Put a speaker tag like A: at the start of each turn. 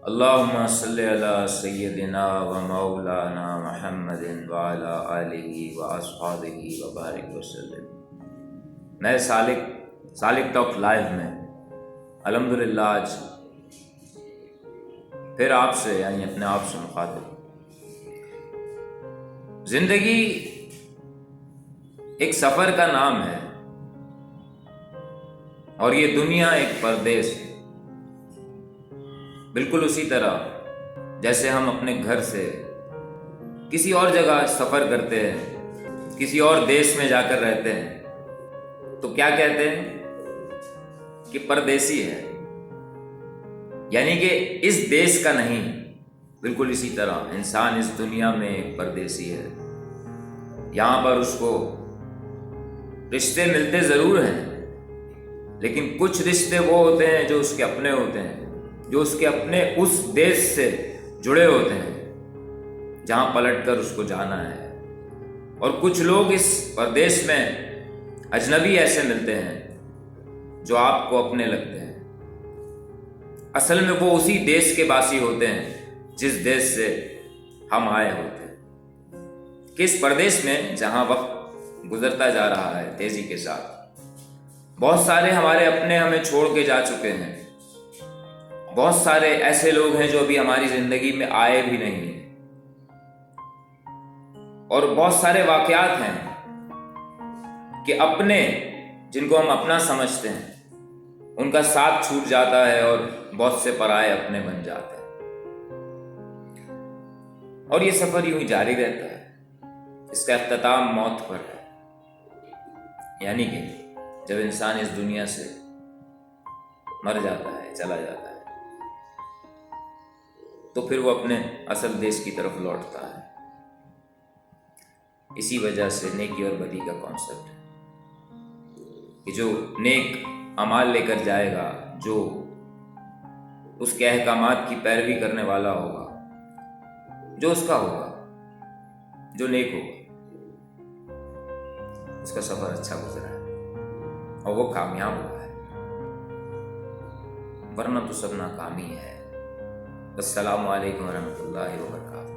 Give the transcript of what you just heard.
A: اللہم صلی علی سیدنا و مولانا محمد وعلی آلہ و اصحابہ وبارک وسلم۔ نئے سالک ٹاک لائیو میں الحمدللہ آج پھر آپ سے یعنی اپنے آپ سے مخاطب۔ زندگی ایک سفر کا نام ہے اور یہ دنیا ایک پردیس ہے۔ بالکل اسی طرح جیسے ہم اپنے گھر سے کسی اور جگہ سفر کرتے ہیں، کسی اور دیش میں جا کر رہتے ہیں، تو کیا کہتے ہیں کہ پردیسی ہے، یعنی کہ اس دیش کا نہیں۔ بالکل اسی طرح انسان اس دنیا میں ایک پردیسی ہے۔ یہاں پر اس کو رشتے ملتے ضرور ہیں، لیکن کچھ رشتے وہ ہوتے ہیں جو اس کے اپنے ہوتے ہیں، جو اس کے اپنے اس دیش سے جڑے ہوتے ہیں جہاں پلٹ کر اس کو جانا ہے، اور کچھ لوگ اس پردیس میں اجنبی ایسے ملتے ہیں جو آپ کو اپنے لگتے ہیں۔ اصل میں وہ اسی دیش کے باسی ہوتے ہیں جس دیش سے ہم آئے ہوتے ہیں، کہ اس پردیس میں جہاں وقت گزرتا جا رہا ہے تیزی کے ساتھ، بہت سارے ہمارے اپنے ہمیں چھوڑ کے جا چکے ہیں، بہت سارے ایسے لوگ ہیں جو ابھی ہماری زندگی میں آئے بھی نہیں ہیں، اور بہت سارے واقعات ہیں کہ اپنے جن کو ہم اپنا سمجھتے ہیں ان کا ساتھ چھوٹ جاتا ہے اور بہت سے پرائے اپنے بن جاتے ہیں، اور یہ سفر یوں ہی جاری رہتا ہے۔ اس کا اختتام موت پر ہے، یعنی کہ جب انسان اس دنیا سے مر جاتا ہے، چلا جاتا ہے، تو پھر وہ اپنے اصل دیش کی طرف لوٹتا ہے۔ اسی وجہ سے نیکی اور بدی کا کانسیپٹ ہے کہ جو نیک اعمال لے کر جائے گا، جو اس کے احکامات کی پیروی کرنے والا ہوگا، جو اس کا ہوگا، جو نیک ہوگا، اس کا سفر اچھا گزرا ہے اور وہ کامیاب ہوا ہے، ورنہ تو سب ناکامی ہے۔ السلام علیکم ورحمۃ اللہ وبرکاتہ۔